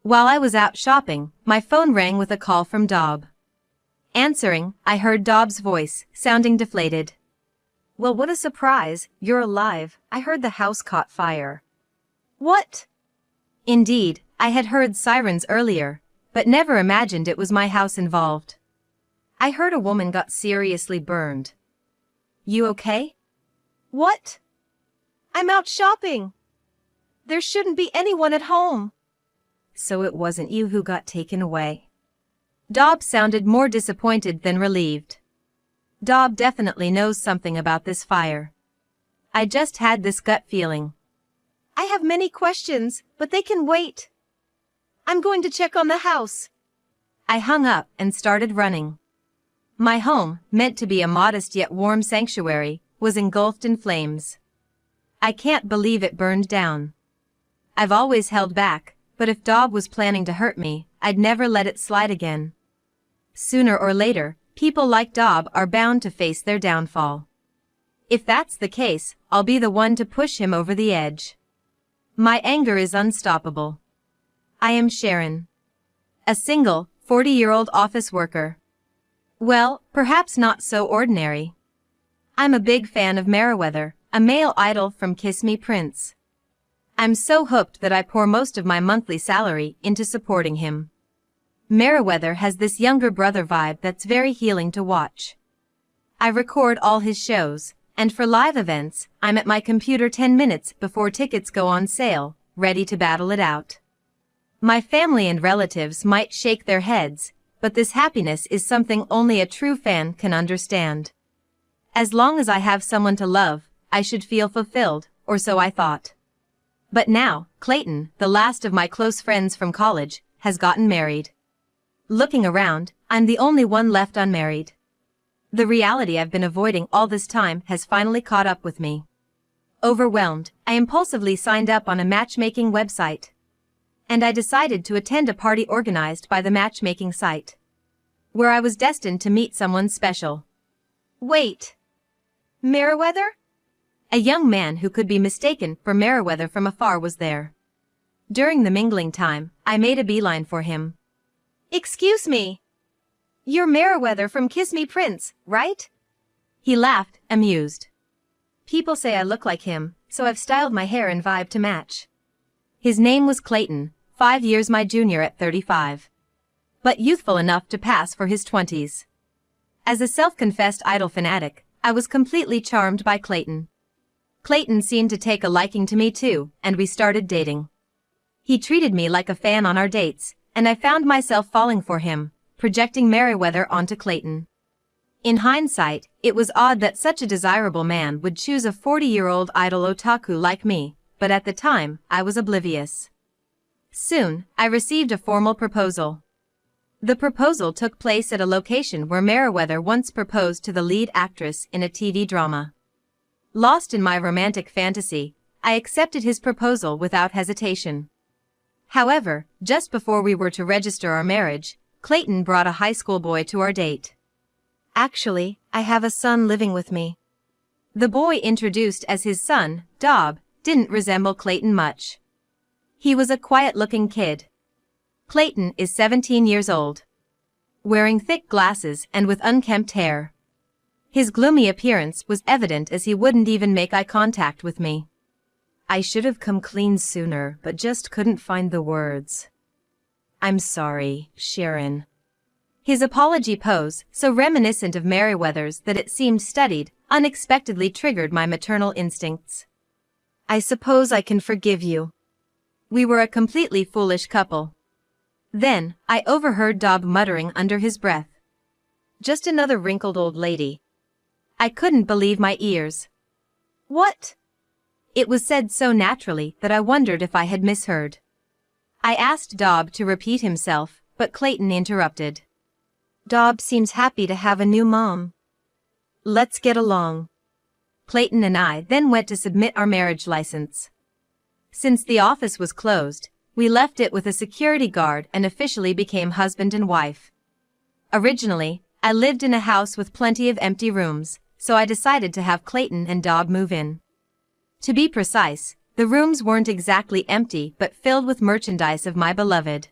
While I was out shopping, my phone rang with a call from Dob. Answering, I heard Dob's voice, sounding deflated. "Well, what a surprise, you're alive. I heard the house caught fire." "What?" Indeed, I had heard sirens earlier, but never imagined it was my house involved. "I heard a woman got seriously burned." "You okay?" "What? I'm out shopping. There shouldn't be anyone at home." "So it wasn't you who got taken away?" Dob sounded more disappointed than relieved. Dob definitely knows something about this fire. I just had this gut feeling. "I have many questions, but they can wait. I'm going to check on the house." I hung up and started running. My home, meant to be a modest yet warm sanctuary, was engulfed in flames. I can't believe it burned down. I've always held back, but if Dob was planning to hurt me, I'd never let it slide again. Sooner or later, people like Dob are bound to face their downfall. If that's the case, I'll be the one to push him over the edge. My anger is unstoppable. I am Sharon. A single, 40-year-old office worker. Well, perhaps not so ordinary. I'm a big fan of Meriwether, a male idol from Kiss Me Prince. I'm so hooked that I pour most of my monthly salary into supporting him. Meriwether has this younger brother vibe that's very healing to watch. I record all his shows, and for live events, I'm at my computer 10 minutes before tickets go on sale, ready to battle it out. My family and relatives might shake their heads, but this happiness is something only a true fan can understand. As long as I have someone to love, I should feel fulfilled, or so I thought. But now, Clayton, the last of my close friends from college, has gotten married. Looking around, I'm the only one left unmarried. The reality I've been avoiding all this time has finally caught up with me. Overwhelmed, I impulsively signed up on a matchmaking website. And I decided to attend a party organized by the matchmaking site, where I was destined to meet someone special. Wait. Meriwether? A young man who could be mistaken for Meriwether from afar was there. During the mingling time, I made a beeline for him. "Excuse me. You're Meriwether from Kiss Me Prince, right?" He laughed, amused. "People say I look like him, so I've styled my hair and vibe to match." His name was Clayton, 5 years my junior at 35. But youthful enough to pass for his 20s. As a self-confessed idol fanatic, I was completely charmed by Clayton. Clayton seemed to take a liking to me too, and we started dating. He treated me like a fan on our dates, and I found myself falling for him, projecting Meriwether onto Clayton. In hindsight, it was odd that such a desirable man would choose a 40-year-old idol otaku like me, but at the time, I was oblivious. Soon, I received a formal proposal. The proposal took place at a location where Meriwether once proposed to the lead actress in a TV drama. Lost in my romantic fantasy, I accepted his proposal without hesitation. However, just before we were to register our marriage, Clayton brought a high school boy to our date. "Actually, I have a son living with me." The boy introduced as his son, Dob, didn't resemble Clayton much. He was a quiet-looking kid. Clayton is 17 years old. Wearing thick glasses and with unkempt hair. His gloomy appearance was evident as he wouldn't even make eye contact with me. I should have come clean sooner, but just couldn't find the words. "I'm sorry, Sharon." His apology pose, so reminiscent of Meriwether's that it seemed studied, unexpectedly triggered my maternal instincts. "I suppose I can forgive you." We were a completely foolish couple. Then, I overheard Dob muttering under his breath. "Just another wrinkled old lady." I couldn't believe my ears. "What?" It was said so naturally that I wondered if I had misheard. I asked Dob to repeat himself, but Clayton interrupted. "Dob seems happy to have a new mom. Let's get along." Clayton and I then went to submit our marriage license. Since the office was closed, we left it with a security guard and officially became husband and wife. Originally, I lived in a house with plenty of empty rooms, so I decided to have Clayton and Dob move in. To be precise, the rooms weren't exactly empty but filled with merchandise of my beloved.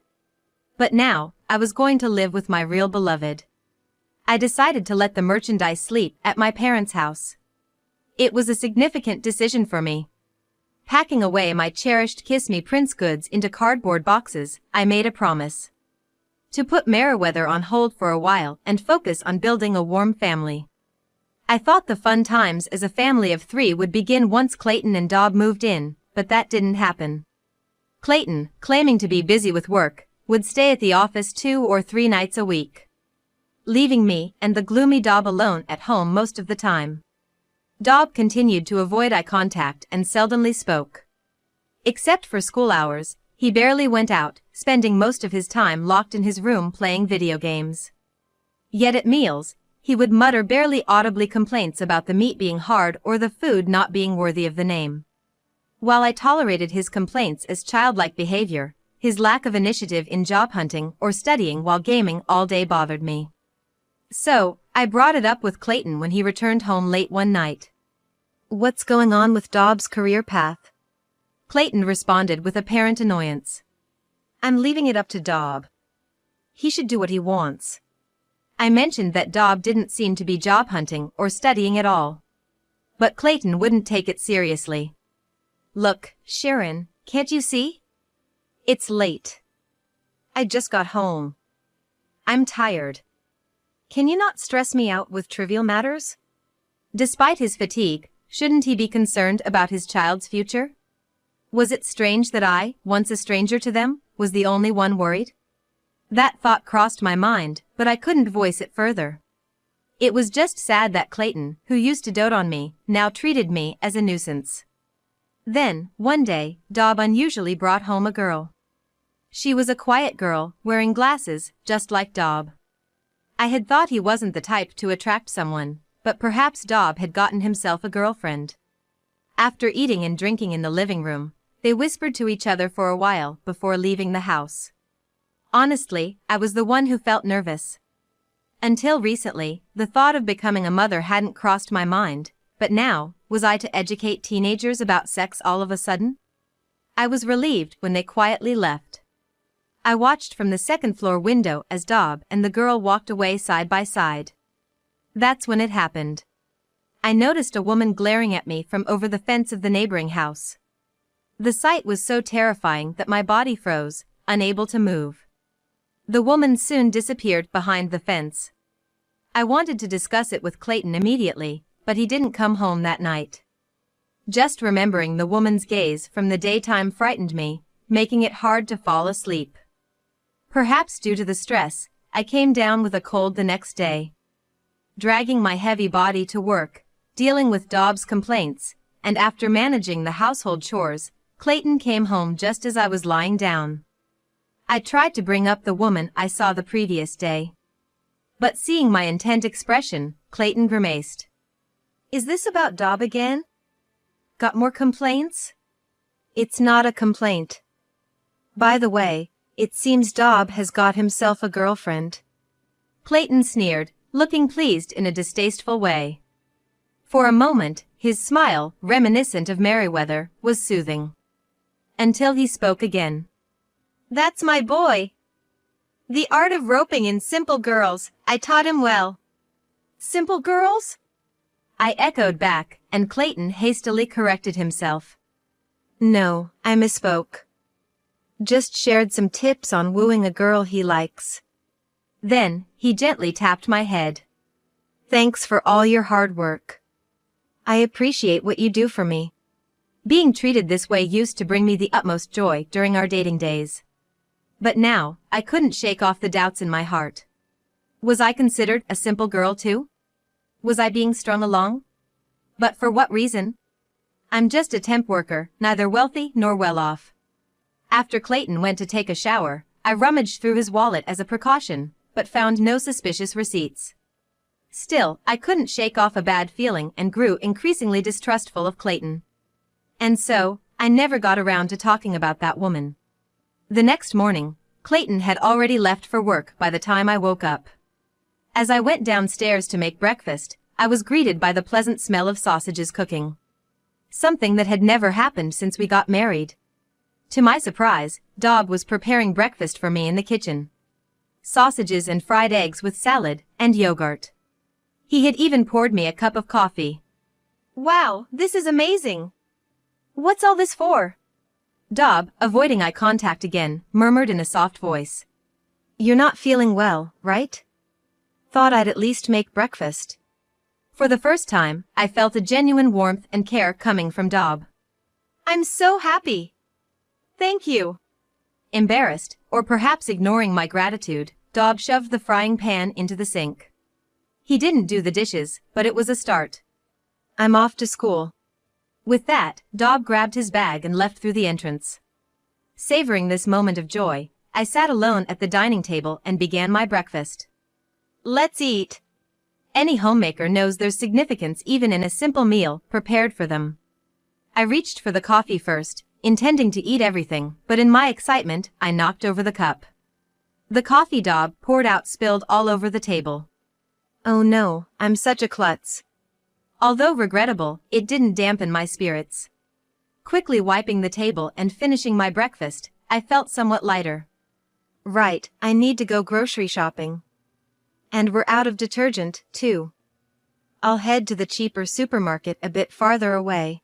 But now, I was going to live with my real beloved. I decided to let the merchandise sleep at my parents' house. It was a significant decision for me. Packing away my cherished Kiss Me Prince goods into cardboard boxes, I made a promise to put Meriwether on hold for a while and focus on building a warm family. I thought the fun times as a family of 3 would begin once Clayton and Dob moved in, but that didn't happen. Clayton, claiming to be busy with work, would stay at the office 2 or 3 nights a week, leaving me and the gloomy Dob alone at home most of the time. Dob continued to avoid eye contact and seldomly spoke. Except for school hours, he barely went out, spending most of his time locked in his room playing video games. Yet at meals, he would mutter barely audibly complaints about the meat being hard or the food not being worthy of the name. While I tolerated his complaints as childlike behavior, his lack of initiative in job hunting or studying while gaming all day bothered me. So, I brought it up with Clayton when he returned home late one night. "What's going on with Dob's career path?" Clayton responded with apparent annoyance. "I'm leaving it up to Dob. He should do what he wants." I mentioned that Dob didn't seem to be job hunting or studying at all. But Clayton wouldn't take it seriously. "Look, Sharon, can't you see? It's late. I just got home. I'm tired. Can you not stress me out with trivial matters?" Despite his fatigue, shouldn't he be concerned about his child's future? Was it strange that I, once a stranger to them, was the only one worried? That thought crossed my mind, but I couldn't voice it further. It was just sad that Clayton, who used to dote on me, now treated me as a nuisance. Then, one day, Dob unusually brought home a girl. She was a quiet girl, wearing glasses, just like Dob. I had thought he wasn't the type to attract someone, but perhaps Dob had gotten himself a girlfriend. After eating and drinking in the living room, they whispered to each other for a while before leaving the house. Honestly, I was the one who felt nervous. Until recently, the thought of becoming a mother hadn't crossed my mind, but now, was I to educate teenagers about sex all of a sudden? I was relieved when they quietly left. I watched from the second-floor window as Dob and the girl walked away side by side. That's when it happened. I noticed a woman glaring at me from over the fence of the neighboring house. The sight was so terrifying that my body froze, unable to move. The woman soon disappeared behind the fence. I wanted to discuss it with Clayton immediately, but he didn't come home that night. Just remembering the woman's gaze from the daytime frightened me, making it hard to fall asleep. Perhaps due to the stress, I came down with a cold the next day. Dragging my heavy body to work, dealing with Dob's complaints, and after managing the household chores, Clayton came home just as I was lying down. I tried to bring up the woman I saw the previous day. But seeing my intent expression, Clayton grimaced. "Is this about Dob again? Got more complaints?" "It's not a complaint. By the way, it seems Dob has got himself a girlfriend." Clayton sneered, looking pleased in a distasteful way. For a moment, his smile, reminiscent of Meriwether, was soothing. Until he spoke again. "That's my boy. The art of roping in simple girls, I taught him well." "Simple girls?" I echoed back, and Clayton hastily corrected himself. "No, I misspoke. Just shared some tips on wooing a girl he likes." Then, he gently tapped my head. "Thanks for all your hard work. I appreciate what you do for me." Being treated this way used to bring me the utmost joy during our dating days. But now, I couldn't shake off the doubts in my heart. Was I considered a simple girl too? Was I being strung along? But for what reason? I'm just a temp worker, neither wealthy nor well off. After Clayton went to take a shower, I rummaged through his wallet as a precaution, but found no suspicious receipts. Still, I couldn't shake off a bad feeling and grew increasingly distrustful of Clayton. And so, I never got around to talking about that woman. The next morning, Clayton had already left for work by the time I woke up. As I went downstairs to make breakfast, I was greeted by the pleasant smell of sausages cooking. Something that had never happened since we got married. To my surprise, Dob was preparing breakfast for me in the kitchen. sausages and fried eggs with salad and yogurt. He had even poured me a cup of coffee. Wow, this is amazing. What's all this for? Dob, avoiding eye contact again, murmured in a soft voice. You're not feeling well, right? Thought I'd at least make breakfast. For the first time, I felt a genuine warmth and care coming from Dob. I'm so happy. Thank you. Embarrassed, or perhaps ignoring my gratitude, Dob shoved the frying pan into the sink. He didn't do the dishes, but it was a start. I'm off to school. With that, Dob grabbed his bag and left through the entrance. Savoring this moment of joy, I sat alone at the dining table and began my breakfast. Let's eat. Any homemaker knows there's significance even in a simple meal prepared for them. I reached for the coffee first, intending to eat everything, but in my excitement, I knocked over the cup. The coffee Dob poured out spilled all over the table. Oh no, I'm such a klutz. Although regrettable, it didn't dampen my spirits. Quickly wiping the table and finishing my breakfast, I felt somewhat lighter. Right, I need to go grocery shopping. And we're out of detergent, too. I'll head to the cheaper supermarket a bit farther away.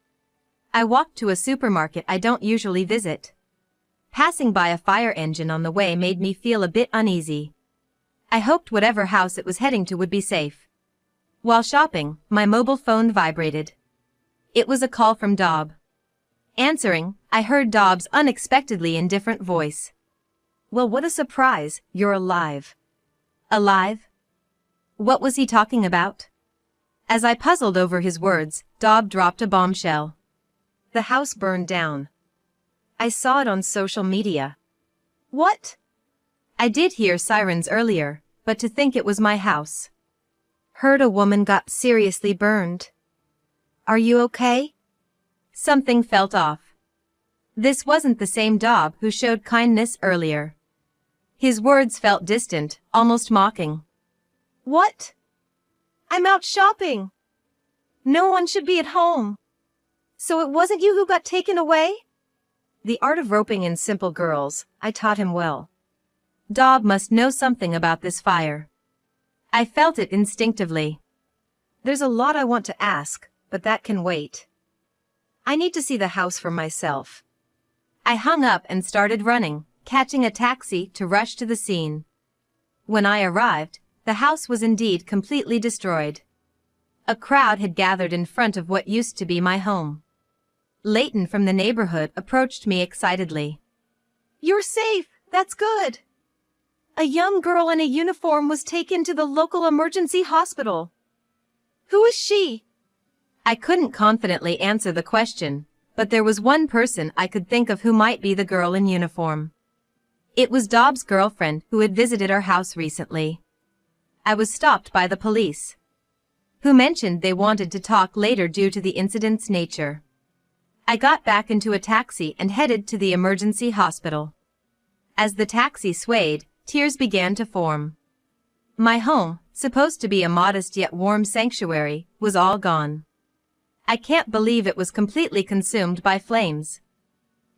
I walked to a supermarket I don't usually visit. Passing by a fire engine on the way made me feel a bit uneasy. I hoped whatever house it was heading to would be safe. While shopping, my mobile phone vibrated. It was a call from Dob. Answering, I heard Dob's unexpectedly indifferent voice. Well, what a surprise, you're alive. Alive? What was he talking about? As I puzzled over his words, Dob dropped a bombshell. The house burned down. I saw it on social media. What? I did hear sirens earlier, but to think it was my house. Heard a woman got seriously burned. Are you okay? Something felt off. This wasn't the same Dob who showed kindness earlier. His words felt distant, almost mocking. What? I'm out shopping. No one should be at home. So it wasn't you who got taken away? The art of roping in simple girls, I taught him well. Dob must know something about this fire. I felt it instinctively. There's a lot I want to ask, but that can wait. I need to see the house for myself. I hung up and started running, catching a taxi to rush to the scene. When I arrived, the house was indeed completely destroyed. A crowd had gathered in front of what used to be my home. Leighton from the neighborhood approached me excitedly. You're safe, that's good. A young girl in a uniform was taken to the local emergency hospital. Who is she? I couldn't confidently answer the question, but there was one person I could think of who might be the girl in uniform. It was Dob's girlfriend who had visited our house recently. I was stopped by the police, who mentioned they wanted to talk later due to the incident's nature. I got back into a taxi and headed to the emergency hospital. As the taxi swayed, tears began to form. My home, supposed to be a modest yet warm sanctuary, was all gone. I can't believe it was completely consumed by flames.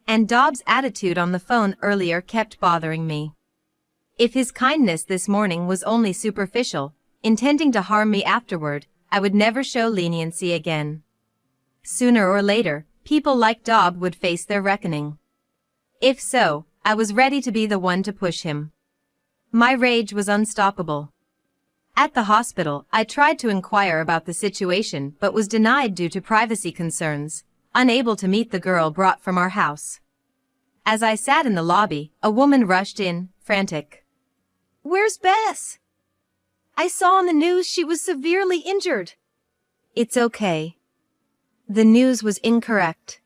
And Dob's attitude on the phone earlier kept bothering me. If his kindness this morning was only superficial, intending to harm me afterward, I would never show leniency again. Sooner or later, people like Dob would face their reckoning. If so, I was ready to be the one to push him. My rage was unstoppable. At the hospital, I tried to inquire about the situation but was denied due to privacy concerns, unable to meet the girl brought from our house. As I sat in the lobby, a woman rushed in, frantic. Where's Bess? I saw on the news she was severely injured. It's okay. The news was incorrect.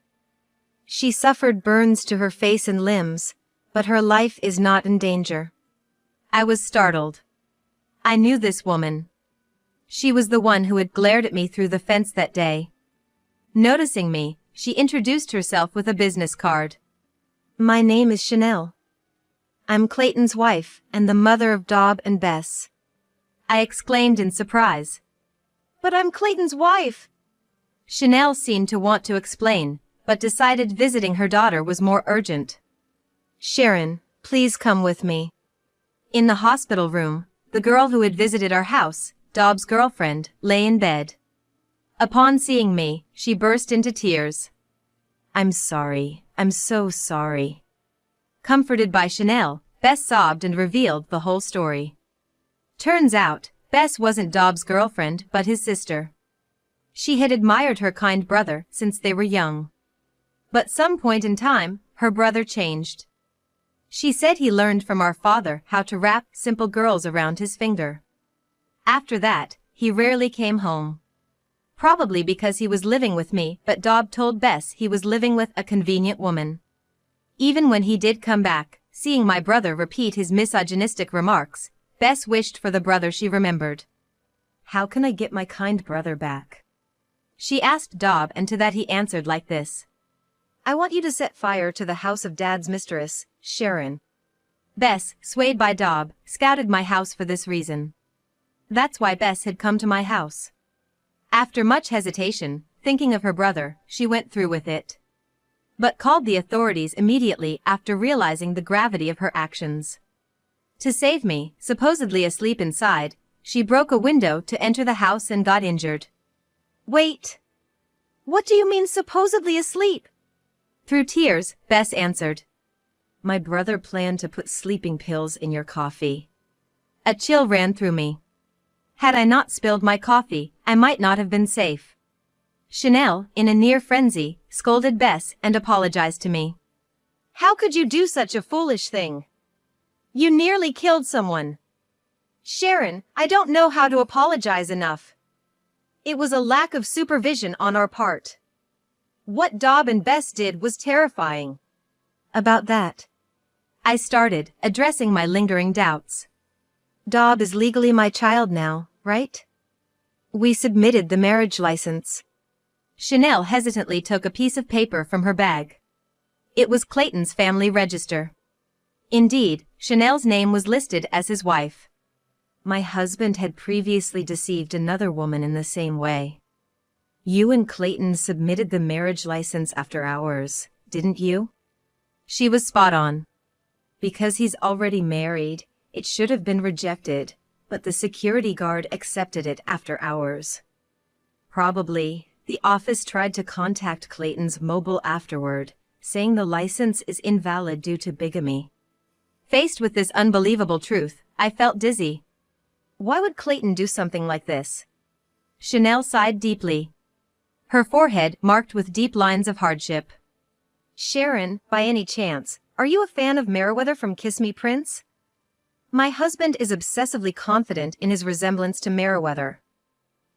She suffered burns to her face and limbs, but her life is not in danger. I was startled. I knew this woman. She was the one who had glared at me through the fence that day. Noticing me, she introduced herself with a business card. My name is Chanel. I'm Clayton's wife and the mother of Dob and Bess. I exclaimed in surprise. But I'm Clayton's wife. Chanel seemed to want to explain, but decided visiting her daughter was more urgent. Sharon, please come with me. In the hospital room, the girl who had visited our house, Dobbs' girlfriend, lay in bed. Upon seeing me, she burst into tears. "I'm sorry, I'm so sorry." Comforted by Chanel, Bess sobbed and revealed the whole story. Turns out, Bess wasn't Dobbs' girlfriend but his sister. She had admired her kind brother since they were young. But some point in time, her brother changed. She said he learned from our father how to wrap simple girls around his finger. After that, he rarely came home. Probably because he was living with me, but Dobb told Bess he was living with a convenient woman. Even when he did come back, seeing my brother repeat his misogynistic remarks, Bess wished for the brother she remembered. "How can I get my kind brother back?" she asked Dobb, and to that he answered like this. "I want you to set fire to the house of Dad's mistress, Sharon." Bess, swayed by Dobb, scouted my house for this reason. That's why Bess had come to my house. After much hesitation, thinking of her brother, she went through with it. But called the authorities immediately after realizing the gravity of her actions. To save me, supposedly asleep inside, she broke a window to enter the house and got injured. "Wait. What do you mean supposedly asleep?" Through tears, Bess answered. "My brother planned to put sleeping pills in your coffee." A chill ran through me. Had I not spilled my coffee, I might not have been safe. Chanel, in a near frenzy, scolded Bess and apologized to me. "How could you do such a foolish thing? You nearly killed someone." "Sharon, I don't know how to apologize enough. It was a lack of supervision on our part. What Dobb and Bess did was terrifying." "About that," I started, addressing my lingering doubts. "Dobb is legally my child now, right? We submitted the marriage license." Chanel hesitantly took a piece of paper from her bag. It was Clayton's family register. Indeed, Chanel's name was listed as his wife. "My husband had previously deceived another woman in the same way. You and Clayton submitted the marriage license after hours, didn't you?" She was spot on. "Because he's already married, it should have been rejected, but the security guard accepted it after hours. Probably, the office tried to contact Clayton's mobile afterward, saying the license is invalid due to bigamy." Faced with this unbelievable truth, I felt dizzy. Why would Clayton do something like this? Chanel sighed deeply, her forehead marked with deep lines of hardship. "Sharon, by any chance, are you a fan of Meriwether from Kiss Me Prince?" My husband is obsessively confident in his resemblance to Meriwether.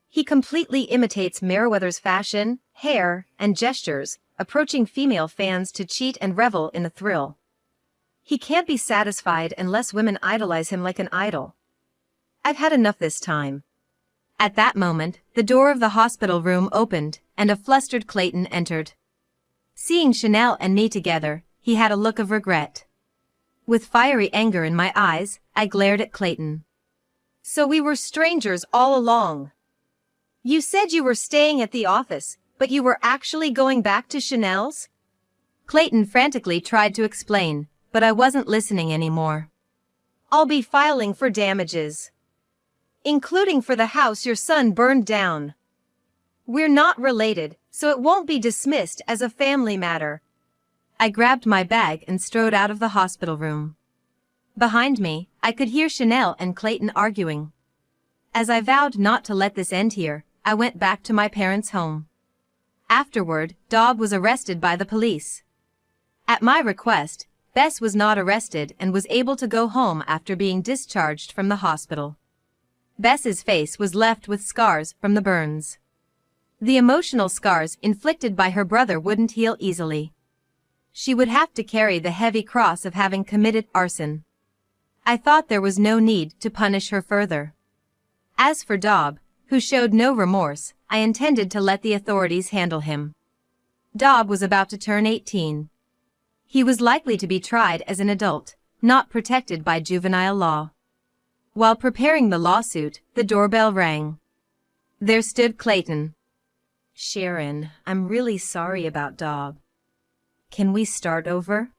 He completely imitates Meriwether's fashion, hair, and gestures, approaching female fans to cheat and revel in the thrill. He can't be satisfied unless women idolize him like an idol. I've had enough this time. At that moment, the door of the hospital room opened, and a flustered Clayton entered. Seeing Chanel and me together, he had a look of regret. With fiery anger in my eyes, I glared at Clayton. "So we were strangers all along. You said you were staying at the office, but you were actually going back to Chanel's?" Clayton frantically tried to explain, but I wasn't listening anymore. "I'll be filing for damages, including for the house your son burned down. We're not related, so it won't be dismissed as a family matter." I grabbed my bag and strode out of the hospital room. Behind me, I could hear Chanel and Clayton arguing. As I vowed not to let this end here, I went back to my parents' home. Afterward, Dobb was arrested by the police. At my request, Bess was not arrested and was able to go home after being discharged from the hospital. Bess's face was left with scars from the burns. The emotional scars inflicted by her brother wouldn't heal easily. She would have to carry the heavy cross of having committed arson. I thought there was no need to punish her further. As for Dobb, who showed no remorse, I intended to let the authorities handle him. Dobb was about to turn 18. He was likely to be tried as an adult, not protected by juvenile law. While preparing the lawsuit, the doorbell rang. There stood Clayton. "Sharon, I'm really sorry about Dobb. Can we start over?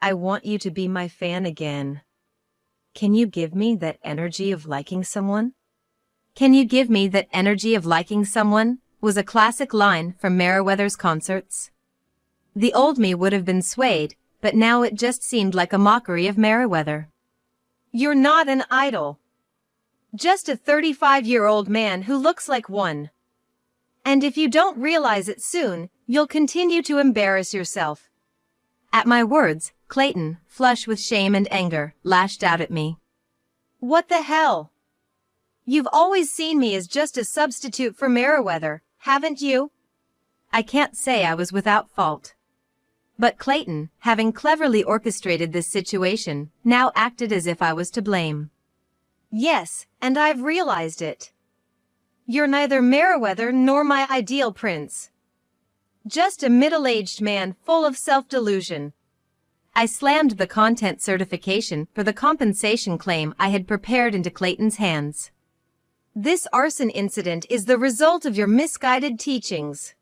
I want you to be my fan again. Can you give me that energy of liking someone? Can you give me that energy of liking someone? Was a classic line from Meriwether's concerts. The old me would have been swayed, but now it just seemed like a mockery of Meriwether. You're not an idol. Just a 35-year-old man who looks like one. And if you don't realize it soon, you'll continue to embarrass yourself. At my words, Clayton, flush with shame and anger, lashed out at me. What the hell? You've always seen me as just a substitute for Meriwether, haven't you? I can't say I was without fault. But Clayton, having cleverly orchestrated this situation, now acted as if I was to blame. Yes, and I've realized it. You're neither Meriwether nor my ideal prince. Just a middle-aged man full of self-delusion. I slammed the content certification for the compensation claim I had prepared into Clayton's hands. This arson incident is the result of your misguided teachings.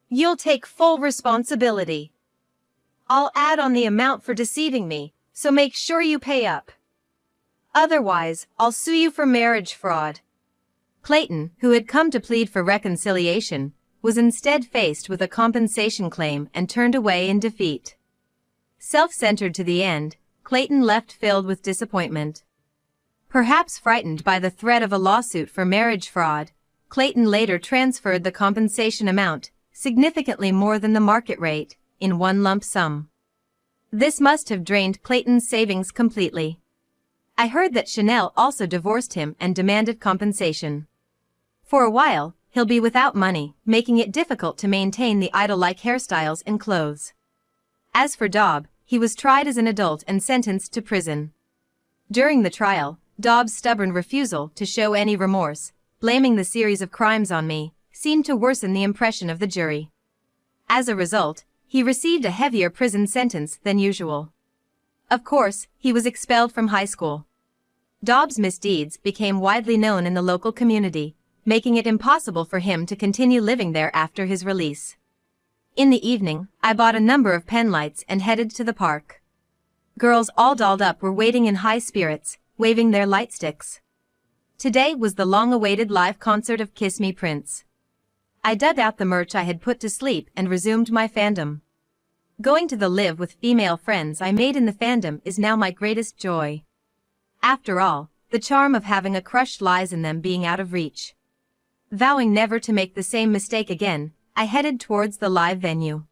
You'll take full responsibility. I'll add on the amount for deceiving me, so make sure you pay up. Otherwise, I'll sue you for marriage fraud. Clayton, who had come to plead for reconciliation, was instead faced with a compensation claim and turned away in defeat. Self-centered to the end, Clayton left filled with disappointment. Perhaps frightened by the threat of a lawsuit for marriage fraud, Clayton later transferred the compensation amount, significantly more than the market rate, in one lump sum. This must have drained Clayton's savings completely. I heard that Chanel also divorced him and demanded compensation. For a while, he'll be without money, making it difficult to maintain the idol-like hairstyles and clothes. As for Daub, he was tried as an adult and sentenced to prison. During the trial, Daub's stubborn refusal to show any remorse, blaming the series of crimes on me, seemed to worsen the impression of the jury. As a result, he received a heavier prison sentence than usual. Of course, he was expelled from high school. Daub's misdeeds became widely known in the local community, making it impossible for him to continue living there after his release. In the evening, I bought a number of pen lights and headed to the park. Girls all dolled up were waiting in high spirits, waving their light sticks. Today was the long-awaited live concert of Kiss Me Prince. I dug out the merch I had put to sleep and resumed my fandom. Going to the live with female friends I made in the fandom is now my greatest joy. After all, the charm of having a crush lies in them being out of reach. Vowing never to make the same mistake again, I headed towards the live venue.